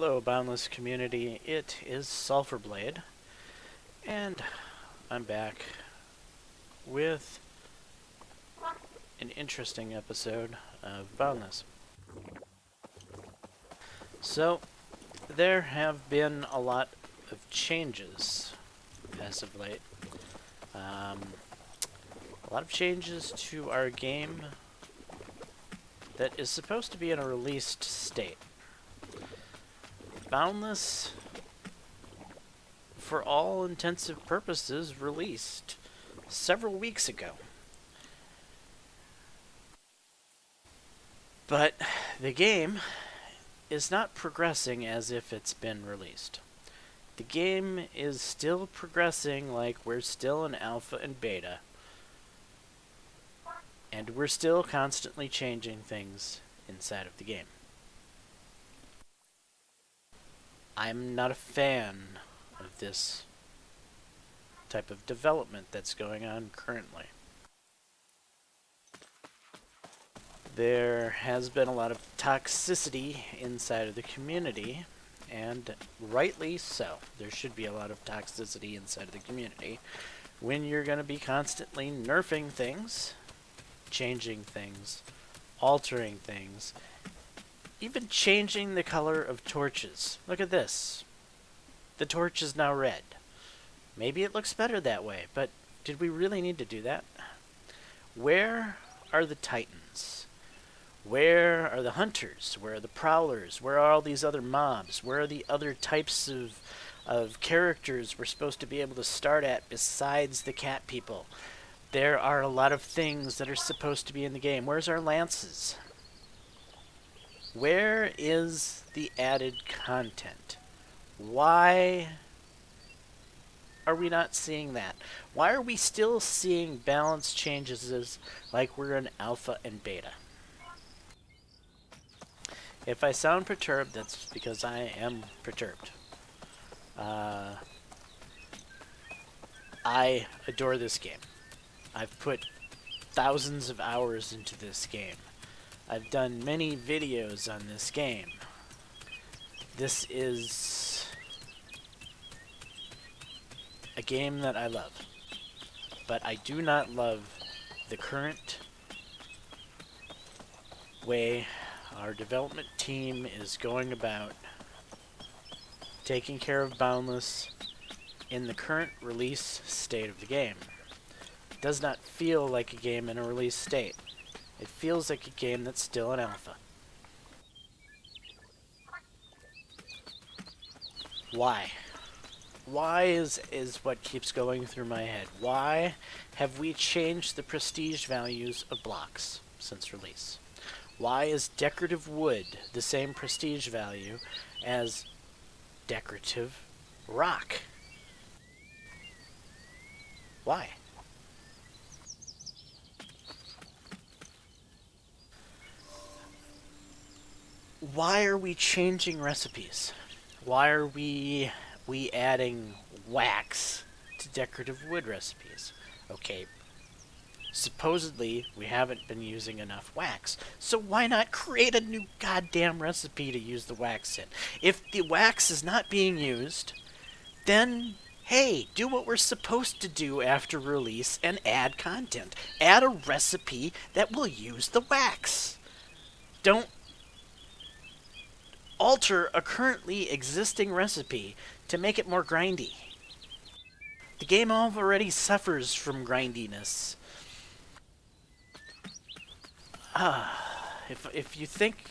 Hello, Boundless community. It is Sulfurblade, and I'm back with an interesting episode of Boundless. So, there have been a lot of changes as of late. A lot of changes to our game that is supposed to be in a released state. Boundless, for all intensive purposes, released several weeks ago. But the game is not progressing as if it's been released. The game is still progressing like we're still in alpha and beta. And we're still constantly changing things inside of the game. I'm not a fan of this type of development that's going on currently. There has been a lot of toxicity inside of the community, and rightly so. There should be a lot of toxicity inside of the community when you're going to be constantly nerfing things, changing things, altering things, even changing the color of torches. Look at this. The torch is now red. Maybe it looks better that way, but did we really need to do that? Where are the titans? Where are the hunters? Where are the prowlers? Where are all these other mobs? Where are the other types of characters we're supposed to be able to start at besides the cat people? There are a lot of things that are supposed to be in the game. Where's our lances? Where is the added content? Why are we not seeing that? Why are we still seeing balance changes like we're in alpha and beta? If I sound perturbed, that's because I am perturbed. I adore this game. I've put thousands of hours into this game. I've done many videos on this game. This is a game that I love. But I do not love the current way our development team is going about taking care of Boundless in the current release state of the game. It does not feel like a game in a release state. It feels like a game that's still in alpha. Why? Why is what keeps going through my head. Why have we changed the prestige values of blocks since release? Why is decorative wood the same prestige value as decorative rock? Why? Why are we changing recipes? Why are we adding wax to decorative wood recipes? Okay, supposedly we haven't been using enough wax, so why not create a new goddamn recipe to use the wax in? If the wax is not being used, then hey, do what we're supposed to do after release and add content. Add a recipe that will use the wax. Don't alter a currently existing recipe to make it more grindy. The game already suffers from grindiness. If you think...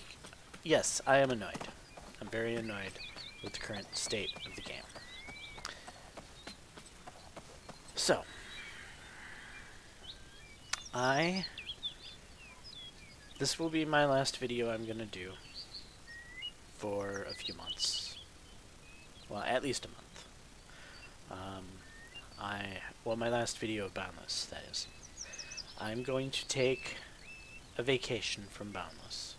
Yes, I am annoyed. I'm very annoyed with the current state of the game. So, this will be my last video I'm gonna do for a few months. Well, at least a month. Well, my last video of Boundless, that is. I'm going to take a vacation from Boundless.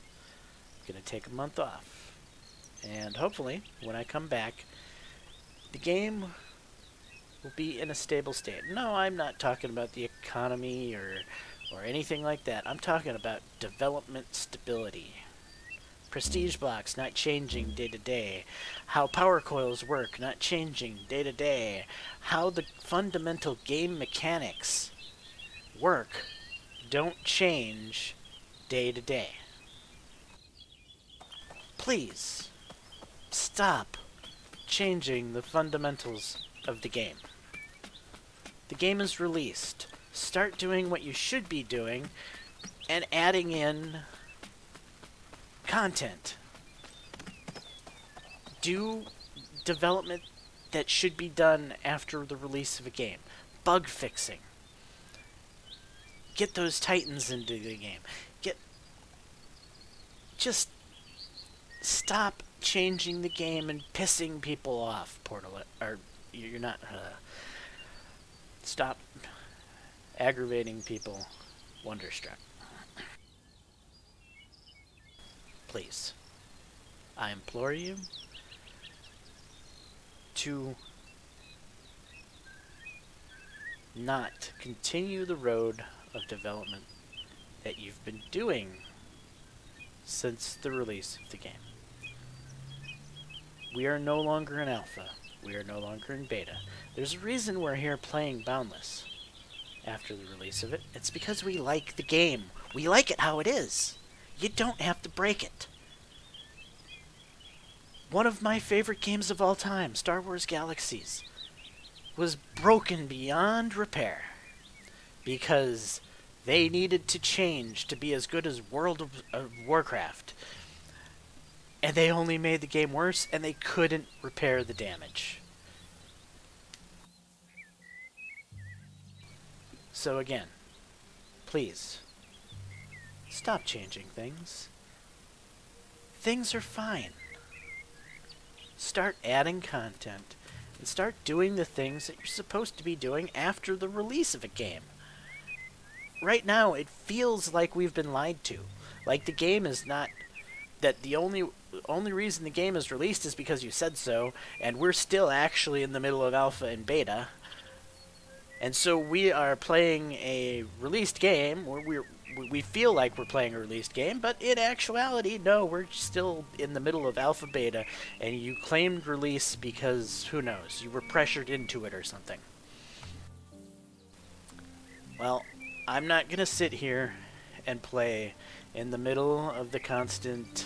I'm gonna take a month off. And hopefully, when I come back, the game will be in a stable state. No, I'm not talking about the economy or anything like that. I'm talking about development stability. Prestige blocks not changing day to day. How power coils work not changing day to day. How the fundamental game mechanics work don't change day to day. Please stop changing the fundamentals of the game. The game is released. Start doing what you should be doing and adding in content. Do development that should be done after the release of a game. Bug fixing. Get those titans into the game. Just stop changing the game and pissing people off, Portal. Or you're not. Stop aggravating people. Wonderstruck. Please, I implore you to not continue the road of development that you've been doing since the release of the game. We are no longer in alpha. We are no longer in beta. There's a reason we're here playing Boundless after the release of it. It's because we like the game. We like it how it is. You don't have to break it. One of my favorite games of all time, Star Wars Galaxies, was broken beyond repair because they needed to change to be as good as World of Warcraft. And they only made the game worse, and they couldn't repair the damage. So again, please, stop changing things. Things are fine. Start adding content, and start doing the things that you're supposed to be doing after the release of a game. Right now, it feels like we've been lied to. Like the game is not... That the only reason the game is released is because you said so, and we're still actually in the middle of alpha and beta. And so we are playing a released game, where we feel like we're playing a released game, but in actuality, no, we're still in the middle of alpha beta, and you claimed release because, who knows, you were pressured into it or something. Well, I'm not going to sit here and play in the middle of the constant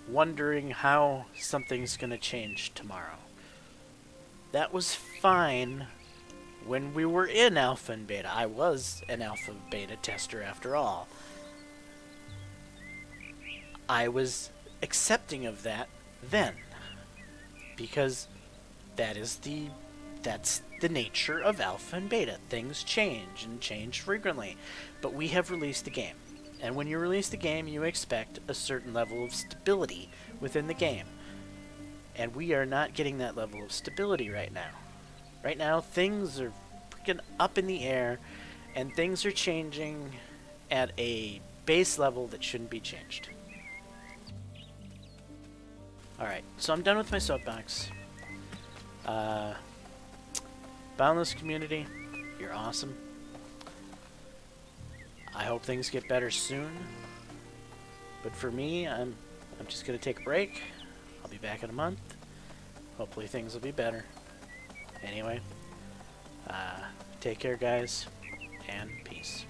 wondering how something's going to change tomorrow. That was fine when we were in alpha and beta. I was an alpha beta tester after all. I was accepting of that then, because that's the nature of alpha and beta. Things change and change frequently, but we have released the game. And when you release the game, you expect a certain level of stability within the game. And we are not getting that level of stability right now. Right now, things are freaking up in the air, and things are changing at a base level that shouldn't be changed. Alright, so I'm done with my soapbox. Boundless community, you're awesome. I hope things get better soon. But for me, I'm just gonna take a break. I'll be back in a month. Hopefully things will be better. Anyway, take care, guys, and peace.